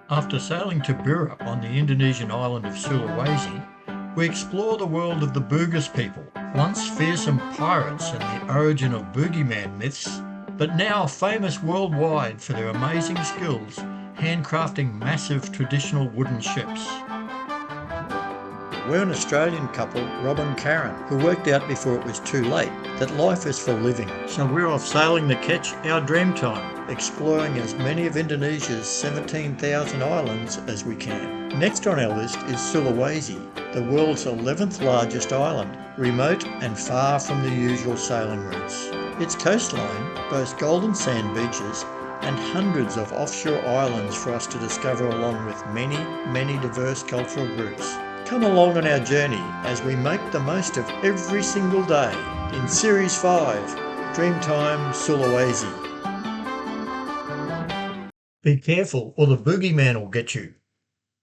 After sailing to Bira on the Indonesian island of Sulawesi, we explore the world of the Bugis people, once fearsome pirates and the origin of boogeyman myths, but now famous worldwide for their amazing skills handcrafting massive traditional wooden ships. We're an Australian couple, Rob and Karen, who worked out before it was too late that life is for living. So we're off sailing to catch our Dreamtime, exploring as many of Indonesia's 17,000 islands as we can. Next on our list is Sulawesi, the world's 11th largest island, remote and far from the usual sailing routes. Its coastline boasts golden sand beaches and hundreds of offshore islands for us to discover, along with many diverse cultural groups. Come along on our journey as we make the most of every single day in Series 5, Dreamtime Sulawesi. Be careful or the boogeyman will get you.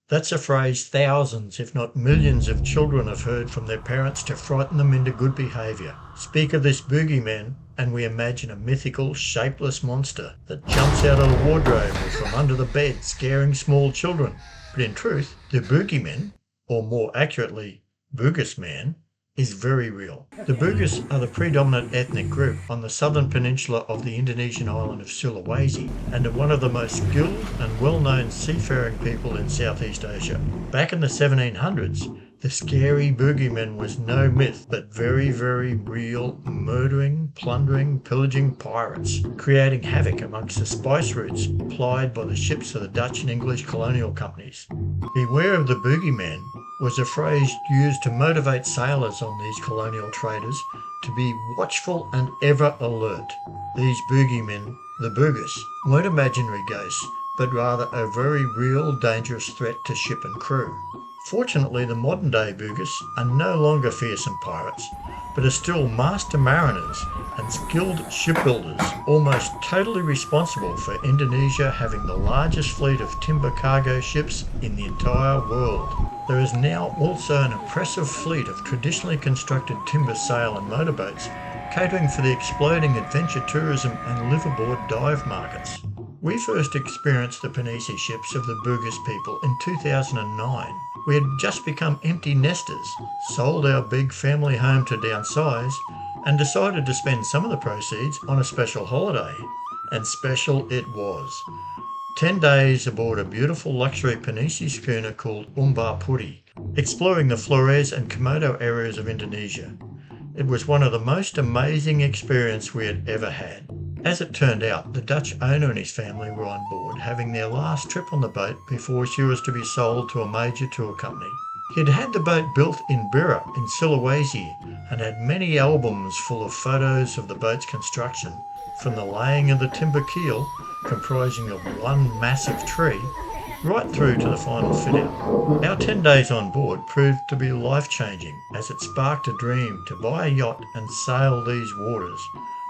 That's a phrase thousands, if not millions of children have heard from their parents to frighten them into good behaviour. Speak of this boogeyman and we imagine a mythical, shapeless monster that jumps out of the wardrobe or from under the bed, scaring small children. But in truth, the boogeyman, or more accurately, Bugis man, is very real. The Bugis are the predominant ethnic group on the southern peninsula of the Indonesian island of Sulawesi and are one of the most skilled and well-known seafaring people in Southeast Asia. Back in the 1700s, the scary boogeyman was no myth, but very real, murdering, plundering, pillaging pirates, creating havoc amongst the spice routes plied by the ships of the Dutch and English colonial companies. Beware of the boogeyman was a phrase used to motivate sailors on these colonial traders to be watchful and ever alert. These boogeymen, the Bugis, weren't imaginary ghosts, but rather a very real, dangerous threat to ship and crew. Fortunately, the modern-day Bugis are no longer fearsome pirates, but are still master mariners and skilled shipbuilders, almost totally responsible for Indonesia having the largest fleet of timber cargo ships in the entire world. There is now also an impressive fleet of traditionally constructed timber sail and motorboats, catering for the exploding adventure tourism and liveaboard dive markets. We first experienced the Pinisi ships of the Bugis people in 2009. We had just become empty nesters, sold our big family home to downsize, and decided to spend some of the proceeds on a special holiday. And special it was. 10 days aboard a beautiful luxury Pinisi schooner called Puri, exploring the Flores and Komodo areas of Indonesia. It was one of the most amazing experiences we had ever had. As it turned out, the Dutch owner and his family were on board, having their last trip on the boat before she was to be sold to a major tour company. He'd had the boat built in Bira in Sulawesi and had many albums full of photos of the boat's construction, from the laying of the timber keel, comprising of one massive tree, right through to the final fit-out. Our 10 days on board proved to be life-changing, as it sparked a dream to buy a yacht and sail these waters,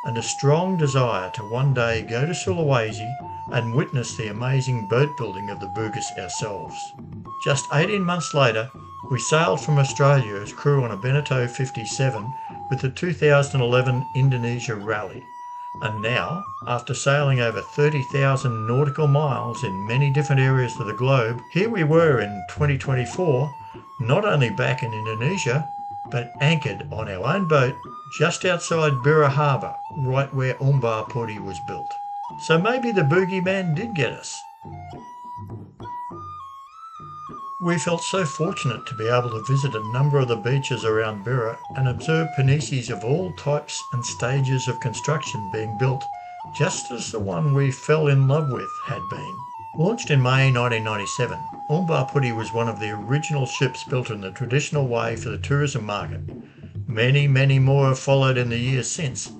and a strong desire to one day go to Sulawesi and witness the amazing boat building of the Bugis ourselves. Just 18 months later, we sailed from Australia as crew on a Beneteau 57 with the 2011 Indonesia Rally. And now, after sailing over 30,000 nautical miles in many different areas of the globe, here we were in 2024, not only back in Indonesia, but anchored on our own boat just outside Bira Harbour, right where Puri was built. So maybe the boogeyman did get us. We felt so fortunate to be able to visit a number of the beaches around Bira and observe Pinisis of all types and stages of construction being built, just as the one we fell in love with had been. Launched in May 1997, Puri was one of the original ships built in the traditional way for the tourism market. Many more have followed in the years since.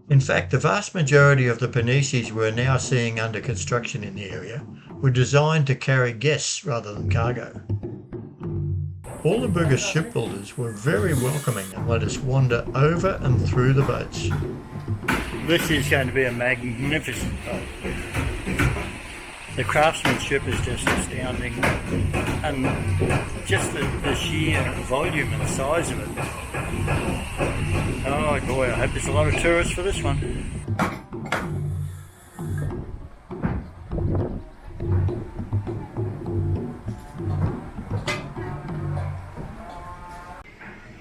In fact, the vast majority of the Pinisis we're now seeing under construction in the area were designed to carry guests rather than cargo. All the Bugis shipbuilders were very welcoming and let us wander over and through the boats. This is going to be a magnificent boat. The craftsmanship is just astounding, and just the sheer volume and size of it. Oh boy, I hope there's a lot of tourists for this one.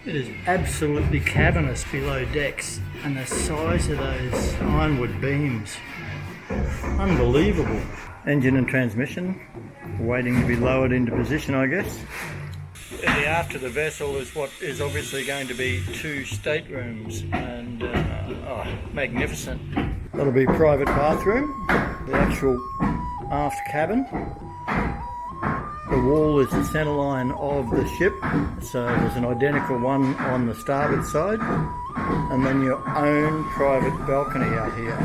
It is absolutely cavernous below decks, and the size of those ironwood beams, unbelievable. Engine and transmission waiting to be lowered into position, I guess. In the aft of the vessel is what is obviously going to be 2 staterooms, and magnificent. That'll be private bathroom, the actual aft cabin. The wall is the centre line of the ship, so there's an identical one on the starboard side, and then your own private balcony out here,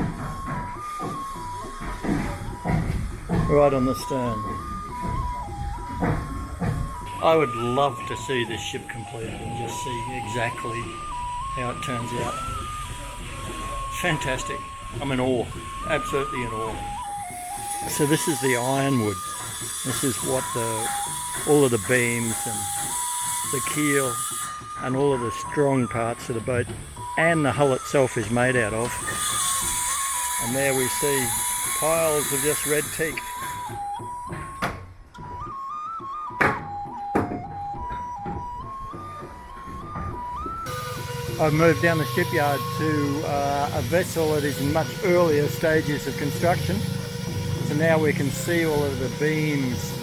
right on the stern. I would love to see this ship completed and just see exactly how it turns out. Fantastic. I'm in awe, absolutely in awe. So this is the ironwood. This is what all of the beams and the keel and all of the strong parts of the boat and the hull itself is made out of. And there we see piles of just red teak. I've moved down the shipyard to a vessel that is in much earlier stages of construction. So now we can see all of the beams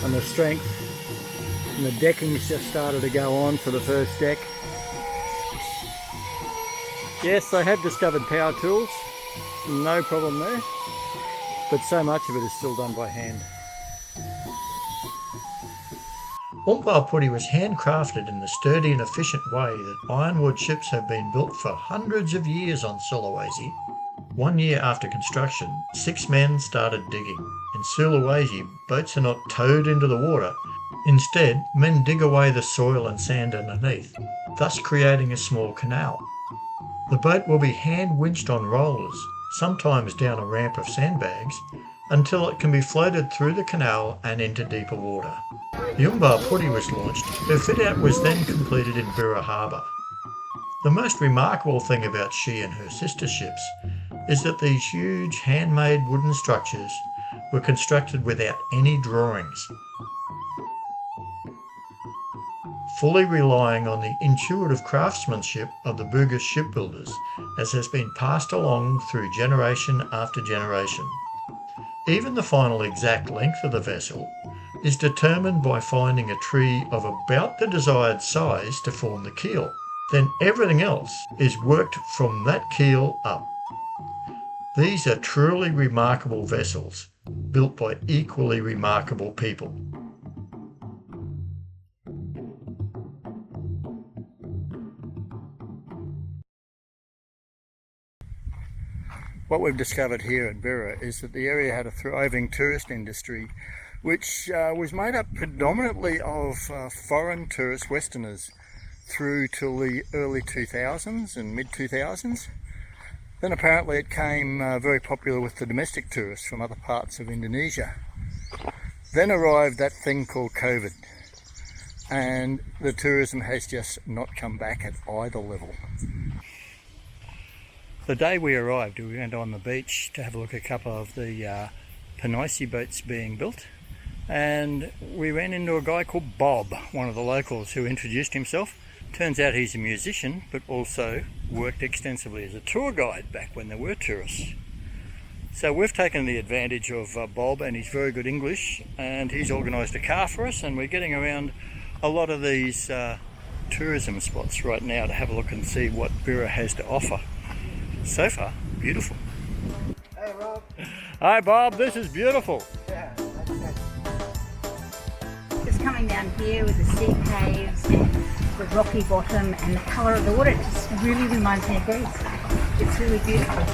and the strength, and the decking's just started to go on for the first deck. Yes, they have discovered power tools, no problem there, but so much of it is still done by hand. Umbar putty was handcrafted in the sturdy and efficient way that ironwood ships have been built for hundreds of years on Sulawesi. 1 year after construction, 6 men started digging. In Sulawesi, boats are not towed into the water. Instead, men dig away the soil and sand underneath, thus creating a small canal. The boat will be hand-winched on rollers, sometimes down a ramp of sandbags, until it can be floated through the canal and into deeper water. The Umbar putty was launched. Her fit-out was then completed in Bira harbour. The most remarkable thing about she and her sister ships is that these huge handmade wooden structures were constructed without any drawings, fully relying on the intuitive craftsmanship of the Bugis shipbuilders, as has been passed along through generation after generation. Even the final exact length of the vessel is determined by finding a tree of about the desired size to form the keel. Then everything else is worked from that keel up. These are truly remarkable vessels, built by equally remarkable people. What we've discovered here at Bira is that the area had a thriving tourist industry, which was made up predominantly of foreign tourist Westerners through till the early 2000s and mid-2000s. Then apparently it came very popular with the domestic tourists from other parts of Indonesia. Then arrived that thing called COVID, and the tourism has just not come back at either level. The day we arrived, we went on the beach to have a look at a couple of the Pinoisi boats being built, and we ran into a guy called Bob, one of the locals, who introduced himself. Turns out he's a musician, but also worked extensively as a tour guide back when there were tourists. So we've taken the advantage of Bob and his very good English, and he's organised a car for us, and we're getting around a lot of these tourism spots right now to have a look and see what Bira has to offer. So far, beautiful. Hey Rob. Hi Bob, this is beautiful. Yeah, Just coming down here with the sea caves, the rocky bottom and the colour of the water, it just really reminds me of Greece. It's really beautiful.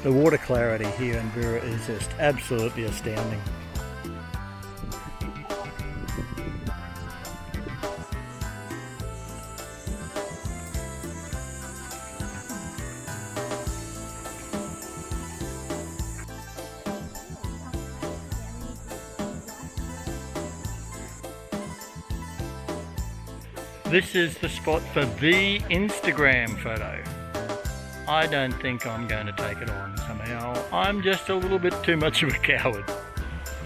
The water clarity here in Bira is just absolutely astounding. This is the spot for the Instagram photo. I don't think I'm going to take it on somehow. I'm just a little bit too much of a coward.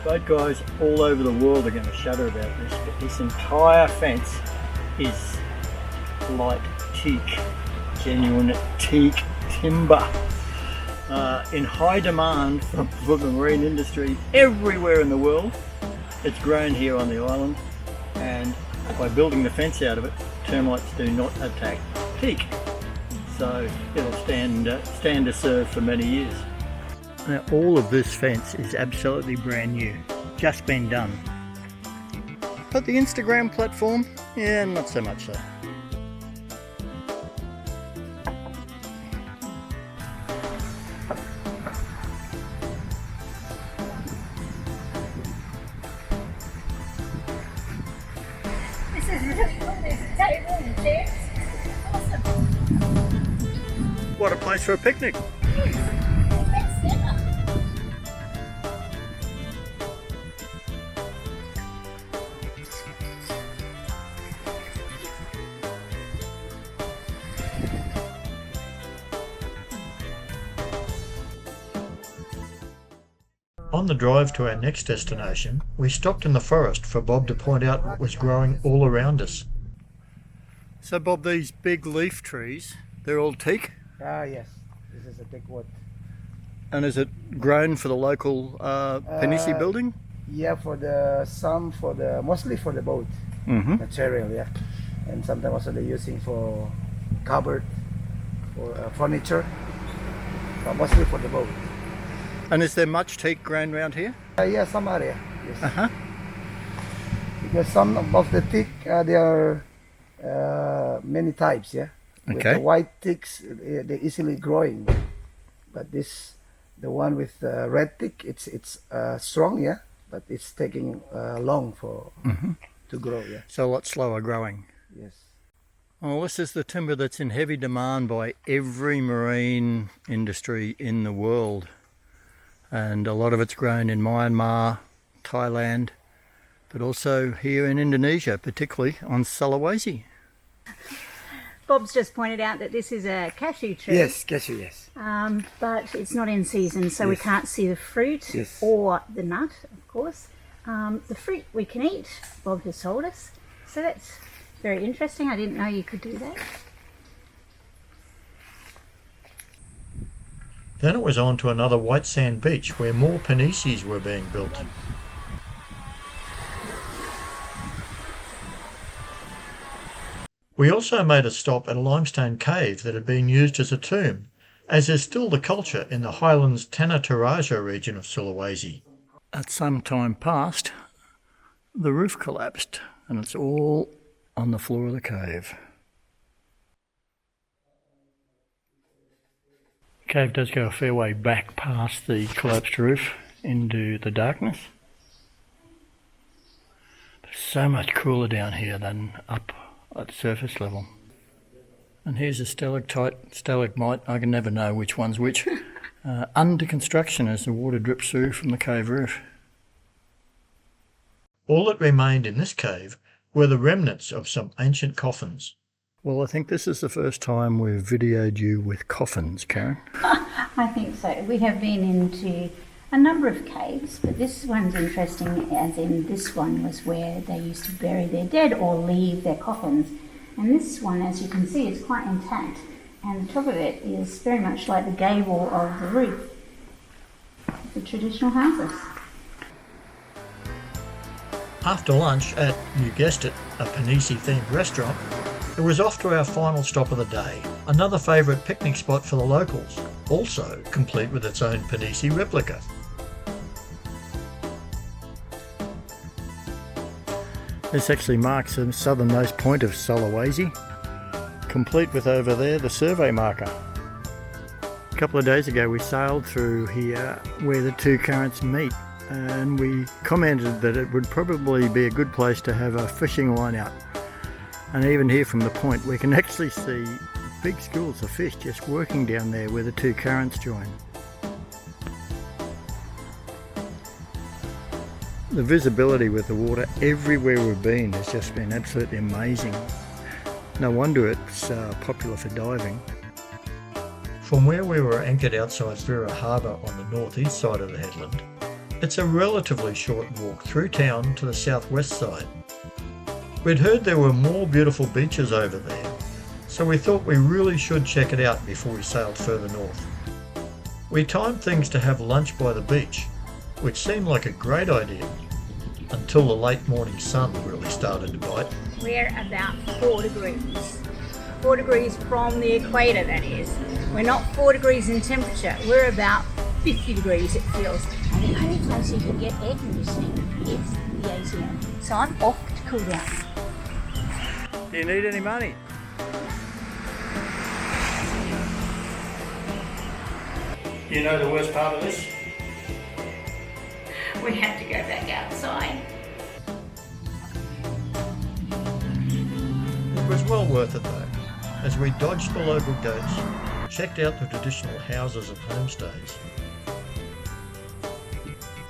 Boat guys all over the world are going to shudder about this, but this entire fence is like teak, genuine teak timber. In high demand for the marine industry everywhere in the world. It's grown here on the island, and by building the fence out of it, termites do not attack teak. So it'll stand to serve for many years. Now all of this fence is absolutely brand new, just been done. But the Instagram platform, yeah, not so much so. What a place for a picnic! On the drive to our next destination, we stopped in the forest for Bob to point out what was growing all around us. So Bob, these big leaf trees, they're all teak? Yes, this is a big wood. And is it grown for the local pinisi building? Yeah, mostly for the boat material, yeah. And sometimes also they're using for cupboard, for furniture, but mostly for the boat. And is there much teak grown around here? Yeah, some area, yes. Because some of the teak, there are many types, yeah. With the white teaks, they're easily growing, but the one with red teak, it's strong, yeah, but it's taking long to grow, yeah. So a lot slower growing. Yes. Well, this is the timber that's in heavy demand by every marine industry in the world, and a lot of it's grown in Myanmar, Thailand, but also here in Indonesia, particularly on Sulawesi. Bob's just pointed out that this is a cashew tree. Yes, cashew, yes. But it's not in season, so we can't see the fruit or the nut, of course. The fruit we can eat, Bob has told us. So that's very interesting. I didn't know you could do that. Then it was on to another white sand beach where more penises were being built. We also made a stop at a limestone cave that had been used as a tomb, as is still the culture in the Highlands Tanah Toraja region of Sulawesi. At some time past, the roof collapsed and it's all on the floor of the cave. The cave does go a fair way back past the collapsed roof into the darkness. But it's so much cooler down here than up at surface level. And here's a stalagmite, I can never know which one's which, under construction as the water drips through from the cave roof. All that remained in this cave were the remnants of some ancient coffins. Well, I think this is the first time we've videoed you with coffins, Karen. I think so. We have been into a number of caves, but this one's interesting, as in this one was where they used to bury their dead or leave their coffins. And this one, as you can see, is quite intact, and the top of it is very much like the gable of the roof of the traditional houses. After lunch at, you guessed it, a Pinisi-themed restaurant, it was off to our final stop of the day, another favourite picnic spot for the locals, also complete with its own Pinisi replica. This actually marks the southernmost point of Sulawesi, complete with over there the survey marker. A couple of days ago we sailed through here where the two currents meet, and we commented that it would probably be a good place to have a fishing line out. And even here from the point we can actually see big schools of fish just working down there where the two currents join. The visibility with the water everywhere we've been has just been absolutely amazing. No wonder it's popular for diving. From where we were anchored outside Bira harbour on the northeast side of the headland, It's a relatively short walk through town to the southwest side. We'd heard there were more beautiful beaches over there, so we thought we really should check it out before we sailed further north. We timed things to have lunch by the beach, which seemed like a great idea, until the late morning sun really started to bite. We're about 4 degrees. 4 degrees from the equator, that is. We're not 4 degrees in temperature, we're about 50 degrees it feels. And the only place you can get air conditioning is the ATM. So I'm off to cool down. Do you need any money? You know the worst part of this? We have to go back outside. It was well worth it though, as we dodged the local goats, checked out the traditional houses and homestays,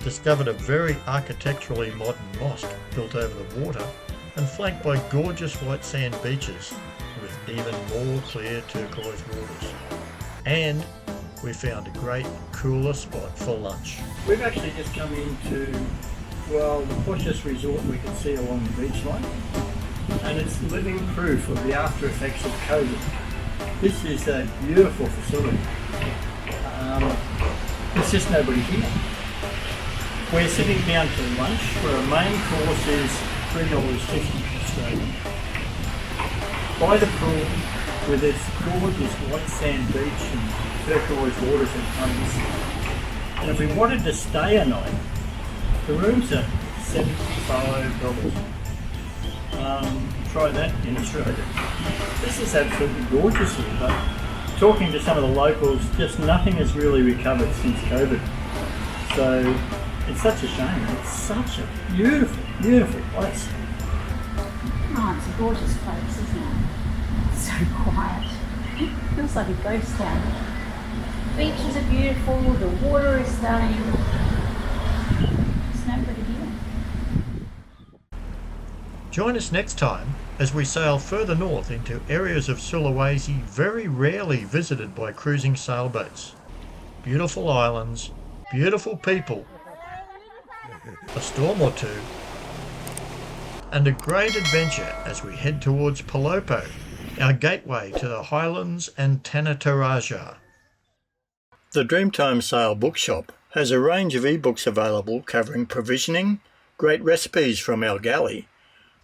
discovered a very architecturally modern mosque built over the water and flanked by gorgeous white sand beaches with even more clear turquoise waters. And we found a great cooler spot for lunch. We've actually just come into, well, the poshest resort we can see along the beach line, and it's living proof of the after effects of COVID. This is a beautiful facility. There's just nobody here. We're sitting down to lunch where a main course is $3.50 Australian. By the pool with this gorgeous white sand beach and turquoise waters in front of us. And if we wanted to stay a night, the rooms are $75. Try that in Australia. This is absolutely gorgeous here, but talking to some of the locals, just nothing has really recovered since COVID. So it's such a shame. It's such a beautiful, beautiful place. Oh, it's a gorgeous place, isn't it? It's so quiet. It feels like a ghost town. Beaches are beautiful, the water is stunning. There's nobody here. Join us next time as we sail further north into areas of Sulawesi very rarely visited by cruising sailboats. Beautiful islands, beautiful people, a storm or two, and a great adventure as we head towards Palopo, our gateway to the Highlands and Tanah Toraja. The Dreamtime Sail Bookshop has a range of ebooks available covering provisioning, great recipes from our galley,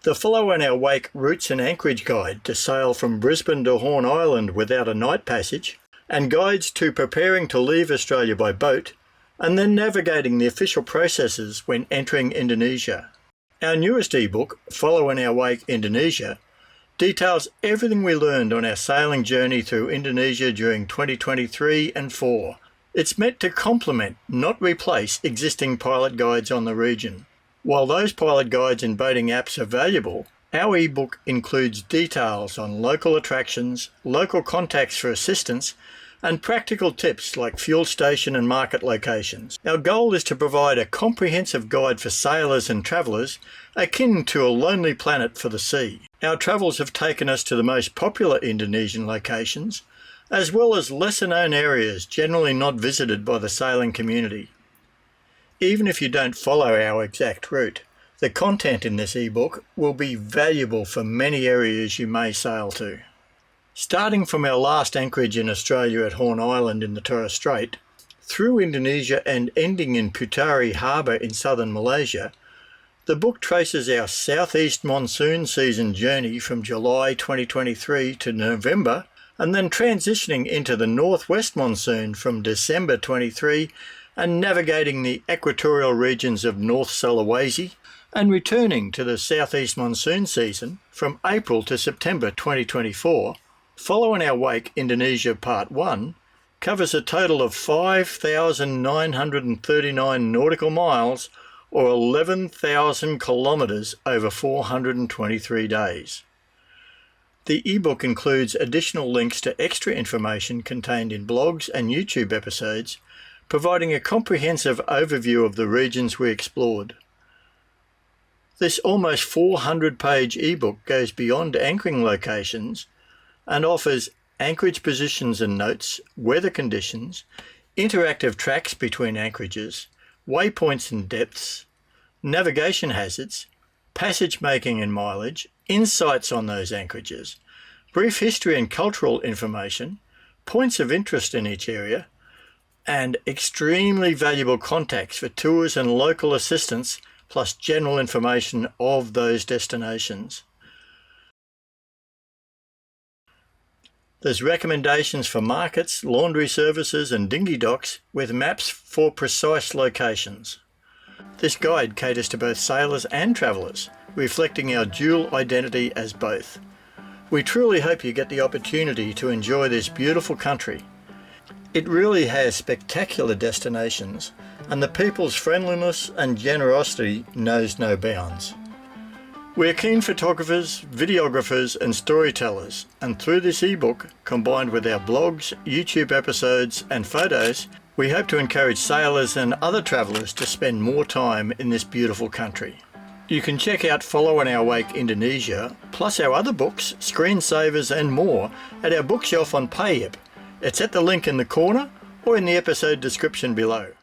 the Follow in Our Wake Routes and Anchorage Guide to sail from Brisbane to Horn Island without a night passage, and guides to preparing to leave Australia by boat, and then navigating the official processes when entering Indonesia. Our newest ebook, Follow in Our Wake Indonesia, details everything we learned on our sailing journey through Indonesia during 2023 and 4. It's meant to complement, not replace, existing pilot guides on the region. While those pilot guides and boating apps are valuable, our ebook includes details on local attractions, local contacts for assistance, and practical tips like fuel station and market locations. Our goal is to provide a comprehensive guide for sailors and travellers, akin to a lonely planet for the sea. Our travels have taken us to the most popular Indonesian locations, as well as lesser-known areas generally not visited by the sailing community. Even if you don't follow our exact route, the content in this ebook will be valuable for many areas you may sail to. Starting from our last anchorage in Australia at Horn Island in the Torres Strait, through Indonesia and ending in Putari Harbour in southern Malaysia, the book traces our southeast monsoon season journey from July 2023 to November, and then transitioning into the northwest monsoon from December 23 and navigating the equatorial regions of North Sulawesi, and returning to the southeast monsoon season from April to September 2024. Follow in Our Wake Indonesia Part 1 covers a total of 5,939 nautical miles or 11,000 kilometres over 423 days. The ebook includes additional links to extra information contained in blogs and YouTube episodes, providing a comprehensive overview of the regions we explored. This almost 400-page ebook goes beyond anchoring locations and offers anchorage positions and notes, weather conditions, interactive tracks between anchorages, waypoints and depths, navigation hazards, passage making and mileage, insights on those anchorages, brief history and cultural information, points of interest in each area, and extremely valuable contacts for tours and local assistance, plus general information of those destinations. There's recommendations for markets, laundry services and dinghy docks with maps for precise locations. This guide caters to both sailors and travellers, reflecting our dual identity as both. We truly hope you get the opportunity to enjoy this beautiful country. It really has spectacular destinations, and the people's friendliness and generosity knows no bounds. We're keen photographers, videographers and storytellers, and through this ebook, combined with our blogs, YouTube episodes and photos, we hope to encourage sailors and other travellers to spend more time in this beautiful country. You can check out Follow in Our Wake Indonesia, plus our other books, screensavers and more at our bookshelf on Payip. It's at the link in the corner or in the episode description below.